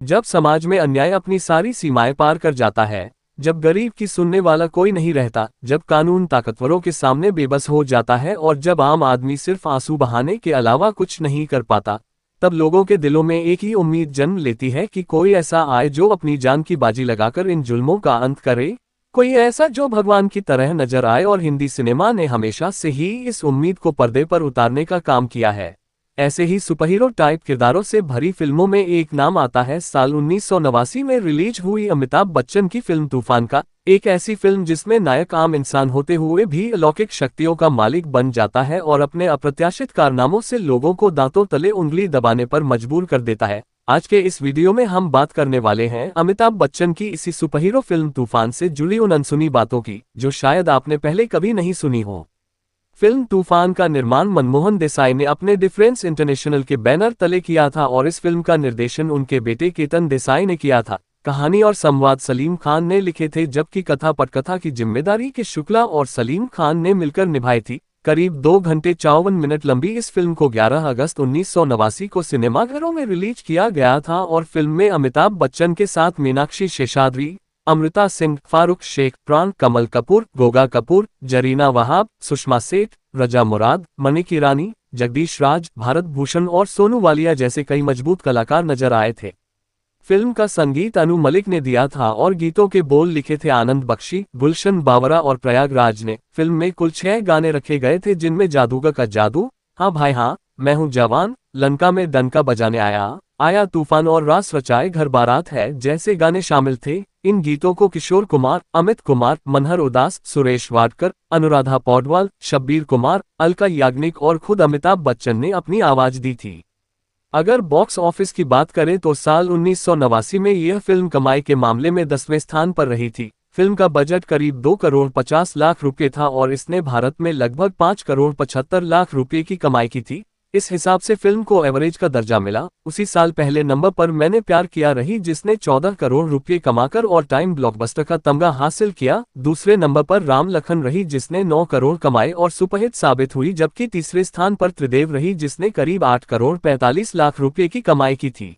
जब समाज में अन्याय अपनी सारी सीमाएं पार कर जाता है, जब गरीब की सुनने वाला कोई नहीं रहता, जब कानून ताकतवरों के सामने बेबस हो जाता है और जब आम आदमी सिर्फ आंसू बहाने के अलावा कुछ नहीं कर पाता, तब लोगों के दिलों में एक ही उम्मीद जन्म लेती है कि कोई ऐसा आए जो अपनी जान की बाजी लगाकर इन जुल्मों का अंत करे, कोई ऐसा जो भगवान की तरह नजर आए। और हिंदी सिनेमा ने हमेशा से ही इस उम्मीद को पर्दे पर उतारने का काम किया है। ऐसे ही सुपरहीरो टाइप किरदारों से भरी फिल्मों में एक नाम आता है साल 1989 में रिलीज हुई अमिताभ बच्चन की फिल्म तूफान का। एक ऐसी फिल्म जिसमें नायक आम इंसान होते हुए भी अलौकिक शक्तियों का मालिक बन जाता है और अपने अप्रत्याशित कारनामों से लोगों को दांतों तले उंगली दबाने पर मजबूर कर देता है। आज के इस वीडियो में हम बात करने वाले हैं अमिताभ बच्चन की इसी सुपरहीरो फिल्म तूफान से जुड़ी उन अनसुनी बातों की जो शायद आपने पहले कभी नहीं सुनी हो। फिल्म तूफान का निर्माण मनमोहन देसाई ने अपने डिफरेंस इंटरनेशनल के बैनर तले किया था और इस फिल्म का निर्देशन उनके बेटे केतन देसाई ने किया था। कहानी और संवाद सलीम खान ने लिखे थे, जबकि कथा पटकथा की जिम्मेदारी के शुक्ला और सलीम खान ने मिलकर निभाई थी। करीब 2 घंटे 54 मिनट लंबी इस फिल्म को 11 अगस्त 1989 को सिनेमाघरों में रिलीज किया गया था और फिल्म में अमिताभ बच्चन के साथ मीनाक्षी शेषाद्री, अमृता सिंह, फारूक शेख, प्राण, कमल कपूर, गोगा कपूर, जरीना वहाब, सुषमा सेठ, रजा मुराद, मणिक ईरानी, जगदीश राज, भारत भूषण और सोनू वालिया जैसे कई मजबूत कलाकार नजर आए थे। फिल्म का संगीत अनु मलिक ने दिया था और गीतों के बोल लिखे थे आनंद बख्शी, गुलशन बावरा और प्रयागराज ने। फिल्म में कुल 6 गाने रखे गए थे, जिनमें जादूगर का जादू, हाँ भाई हाँ, मैं हूँ जवान, लंका में डंका बजाने आया, तूफान और रास रचाए घर बारात है जैसे गाने शामिल थे। इन गीतों को किशोर कुमार, अमित कुमार, मनहर उदास, सुरेश वाडकर, अनुराधा पौडवाल, शब्बीर कुमार, अलका याग्निक और खुद अमिताभ बच्चन ने अपनी आवाज दी थी। अगर बॉक्स ऑफिस की बात करें तो साल 1989 में यह फिल्म कमाई के मामले में 10वें स्थान पर रही थी। फिल्म का बजट करीब 2 करोड़ 50 लाख रुपये था और इसने भारत में लगभग 5 करोड़ 75 लाख रुपये की कमाई की थी। इस हिसाब से फिल्म को एवरेज का दर्जा मिला। उसी साल पहले नंबर पर मैंने प्यार किया रही, जिसने 14 करोड़ रुपये कमाकर और टाइम ब्लॉकबस्टर का तमगा हासिल किया। दूसरे नंबर पर राम लखन रही, जिसने 9 करोड़ कमाए और सुपरहिट साबित हुई, जबकि तीसरे स्थान पर त्रिदेव रही, जिसने करीब 8 करोड़ 45 लाख रुपये की कमाई की थी।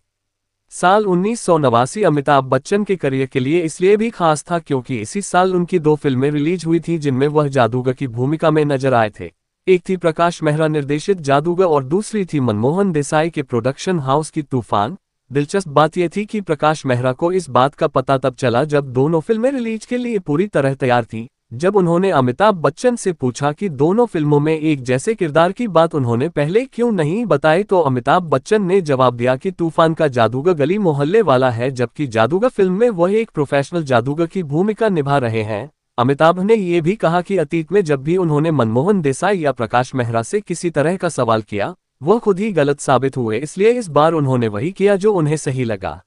साल 1989 अमिताभ बच्चन के करियर के लिए इसलिए भी खास था क्योंकि इसी साल उनकी 2 फिल्में रिलीज हुई थी जिनमें वह जादूगर की भूमिका में नजर आए थे। एक थी प्रकाश मेहरा निर्देशित जादूगर और दूसरी थी मनमोहन देसाई के प्रोडक्शन हाउस की तूफान। दिलचस्प बात यह थी कि प्रकाश मेहरा को इस बात का पता तब चला जब दोनों फिल्में रिलीज के लिए पूरी तरह तैयार थीं। जब उन्होंने अमिताभ बच्चन से पूछा कि दोनों फिल्मों में एक जैसे किरदार की बात उन्होंने पहले क्यों नहीं बताई, तो अमिताभ बच्चन ने जवाब दिया कि तूफान का जादूगर गली मोहल्ले वाला है, जबकि जादूगर फिल्म में वह एक प्रोफेशनल जादूगर की भूमिका निभा रहे हैं। अमिताभ ने यह भी कहा कि अतीत में जब भी उन्होंने मनमोहन देसाई या प्रकाश मेहरा से किसी तरह का सवाल किया, वह खुद ही गलत साबित हुए, इसलिए इस बार उन्होंने वही किया जो उन्हें सही लगा।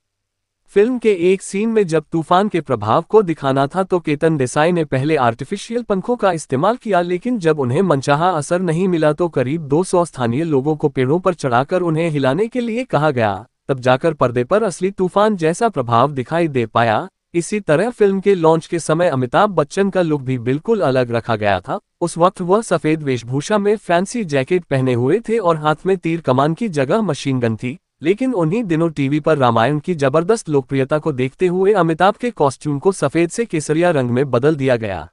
फिल्म के एक सीन में जब तूफान के प्रभाव को दिखाना था तो केतन देसाई ने पहले आर्टिफिशियल पंखों का इस्तेमाल किया, लेकिन जब उन्हें मनचाहा असर नहीं मिला तो करीब 200 स्थानीय लोगों को पेड़ों पर चढ़ाकर उन्हें हिलाने के लिए कहा गया। तब जाकर पर्दे पर असली तूफान जैसा प्रभाव दिखाई दे पाया। इसी तरह फिल्म के लॉन्च के समय अमिताभ बच्चन का लुक भी बिल्कुल अलग रखा गया था। उस वक्त वह सफेद वेशभूषा में फैंसी जैकेट पहने हुए थे और हाथ में तीर कमान की जगह मशीन गन थी। लेकिन उन्हीं दिनों टीवी पर रामायण की जबरदस्त लोकप्रियता को देखते हुए अमिताभ के कॉस्ट्यूम को सफेद से केसरिया रंग में बदल दिया गया।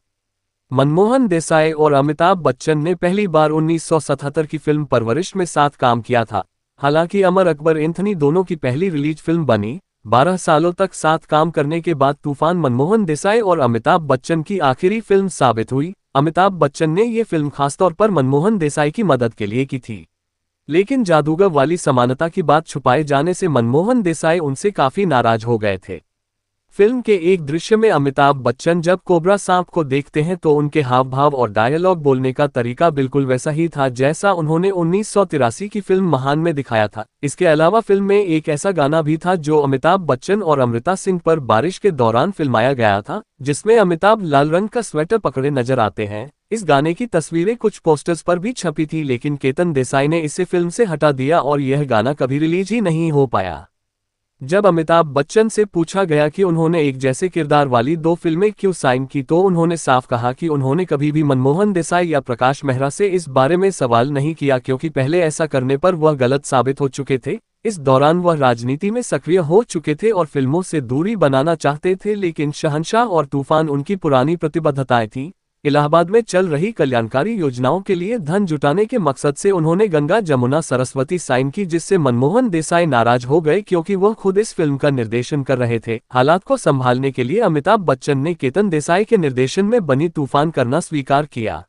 मनमोहन देसाई और अमिताभ बच्चन ने पहली बार 1977 की फिल्म परवरिश में साथ काम किया था। हालांकि अमर अकबर एंथनी दोनों की पहली रिलीज फिल्म बनी। 12 सालों तक साथ काम करने के बाद तूफान मनमोहन देसाई और अमिताभ बच्चन की आखिरी फिल्म साबित हुई। अमिताभ बच्चन ने ये फिल्म खासतौर पर मनमोहन देसाई की मदद के लिए की थी, लेकिन जादूगर वाली समानता की बात छुपाए जाने से मनमोहन देसाई उनसे काफी नाराज हो गए थे। फिल्म के एक दृश्य में अमिताभ बच्चन जब कोबरा सांप को देखते हैं तो उनके हाव भाव और डायलॉग बोलने का तरीका बिल्कुल वैसा ही था जैसा उन्होंने 1983 की फिल्म महान में दिखाया था। इसके अलावा फिल्म में एक ऐसा गाना भी था जो अमिताभ बच्चन और अमृता सिंह पर बारिश के दौरान फिल्माया गया था, जिसमें अमिताभ लाल रंग का स्वेटर पकड़े नजर आते हैं। इस गाने की तस्वीरें कुछ पोस्टर्स पर भी छपी थी, लेकिन केतन देसाई ने इसे फिल्म से हटा दिया और यह गाना कभी रिलीज ही नहीं हो पाया। जब अमिताभ बच्चन से पूछा गया कि उन्होंने एक जैसे किरदार वाली 2 फिल्में क्यों साइन की तो उन्होंने साफ कहा कि उन्होंने कभी भी मनमोहन देसाई या प्रकाश मेहरा से इस बारे में सवाल नहीं किया, क्योंकि पहले ऐसा करने पर वह गलत साबित हो चुके थे। इस दौरान वह राजनीति में सक्रिय हो चुके थे और फिल्मों से दूरी बनाना चाहते थे, लेकिन शहंशाह और तूफान उनकी पुरानी प्रतिबद्धताएं थीं। इलाहाबाद में चल रही कल्याणकारी योजनाओं के लिए धन जुटाने के मकसद से उन्होंने गंगा जमुना सरस्वती साइन की, जिससे मनमोहन देसाई नाराज हो गए क्योंकि वह खुद इस फिल्म का निर्देशन कर रहे थे। हालात को संभालने के लिए अमिताभ बच्चन ने केतन देसाई के निर्देशन में बनी तूफान करना स्वीकार किया।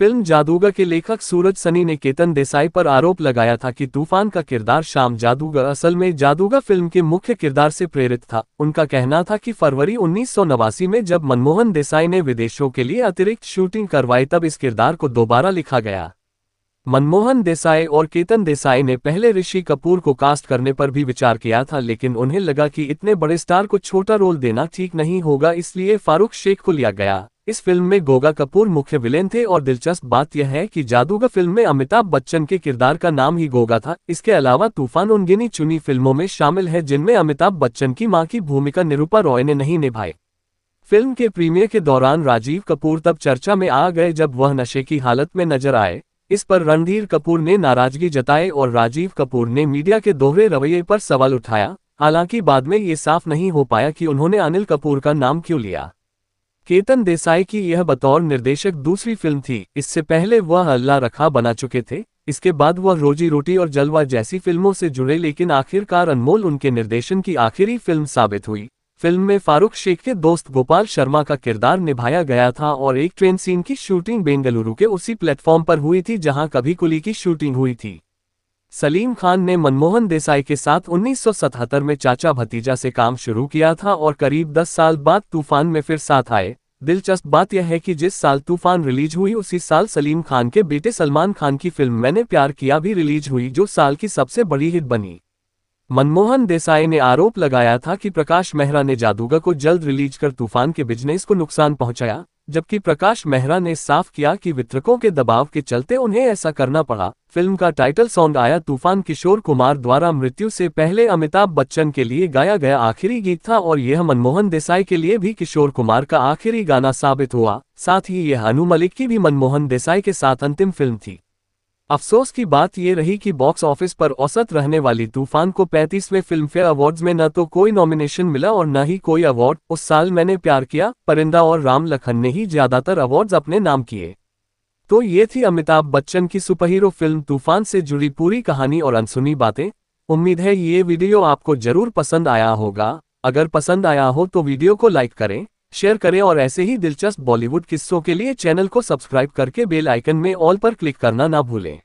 फिल्म जादूगर के लेखक सूरज सनी ने केतन देसाई पर आरोप लगाया था कि तूफान का किरदार श्याम जादूगर असल में जादूगर फिल्म के मुख्य किरदार से प्रेरित था। उनका कहना था कि फरवरी 1989 में जब मनमोहन देसाई ने विदेशों के लिए अतिरिक्त शूटिंग करवाई तब इस किरदार को दोबारा लिखा गया। मनमोहन देसाई और केतन देसाई ने पहले ऋषि कपूर को कास्ट करने पर भी विचार किया था, लेकिन उन्हें लगा कि इतने बड़े स्टार को छोटा रोल देना ठीक नहीं होगा, इसलिए फारूक शेख को लिया गया। इस फिल्म में गोगा कपूर मुख्य विलेन थे और दिलचस्प बात यह है कि जादूगर फिल्म में अमिताभ बच्चन के किरदार का नाम ही गोगा था। इसके अलावा तूफान उन गिनी चुनी फिल्मों में शामिल है जिनमें अमिताभ बच्चन की मां की भूमिका निरूपा रॉय ने नहीं निभाई। फिल्म के प्रीमियर के दौरान राजीव कपूर तब चर्चा में आ गए जब वह नशे की हालत में नजर आए। इस पर रणधीर कपूर ने नाराजगी जताई और राजीव कपूर ने मीडिया के दोहरे रवैये पर सवाल उठाया। हालांकि बाद में ये साफ नहीं हो पाया कि उन्होंने अनिल कपूर का नाम क्यों लिया। केतन देसाई की यह बतौर निर्देशक दूसरी फिल्म थी। इससे पहले वह अल्लाह रखा बना चुके थे। इसके बाद वह रोजी रोटी और जलवा जैसी फिल्मों से जुड़े, लेकिन आखिरकार अनमोल उनके निर्देशन की आखिरी फिल्म साबित हुई। फिल्म में फारूक शेख के दोस्त गोपाल शर्मा का किरदार निभाया गया था और एक ट्रेन सीन की शूटिंग बेंगलुरु के उसी प्लेटफॉर्म पर हुई थी जहां कभी कुली की शूटिंग हुई थी। सलीम खान ने मनमोहन देसाई के साथ 1977 में चाचा भतीजा से काम शुरू किया था और करीब 10 साल बाद तूफान में फिर साथ आए। दिलचस्प बात यह है कि जिस साल तूफान रिलीज हुई उसी साल सलीम खान के बेटे सलमान खान की फिल्म मैंने प्यार किया भी रिलीज हुई, जो साल की सबसे बड़ी हिट बनी। मनमोहन देसाई ने आरोप लगाया था कि प्रकाश मेहरा ने जादूगर को जल्द रिलीज कर तूफान के बिजनेस को नुकसान पहुंचाया, जबकि प्रकाश मेहरा ने साफ किया कि वितरकों के दबाव के चलते उन्हें ऐसा करना पड़ा। फिल्म का टाइटल सॉन्ग आया तूफान किशोर कुमार द्वारा मृत्यु से पहले अमिताभ बच्चन के लिए गाया गया आखिरी गीत था और यह मनमोहन देसाई के लिए भी किशोर कुमार का आखिरी गाना साबित हुआ। साथ ही यह अनु मलिक की भी मनमोहन देसाई के साथ अंतिम फिल्म थी। अफसोस की बात यह रही कि बॉक्स ऑफिस पर औसत रहने वाली तूफान को 35वें फिल्मफेयर अवार्ड्स में न तो कोई नॉमिनेशन मिला और न ही कोई अवार्ड। उस साल मैंने प्यार किया, परिंदा और राम लखन ने ही ज्यादातर अवार्ड्स अपने नाम किए। तो ये थी अमिताभ बच्चन की सुपरहीरो फिल्म तूफान से जुड़ी पूरी कहानी और अनसुनी बातें। उम्मीद है ये वीडियो आपको जरूर पसंद आया होगा। अगर पसंद आया हो तो वीडियो को लाइक करें, शेयर करें और ऐसे ही दिलचस्प बॉलीवुड किस्सों के लिए चैनल को सब्सक्राइब करके बेल आइकन में ऑल पर क्लिक करना ना भूलें।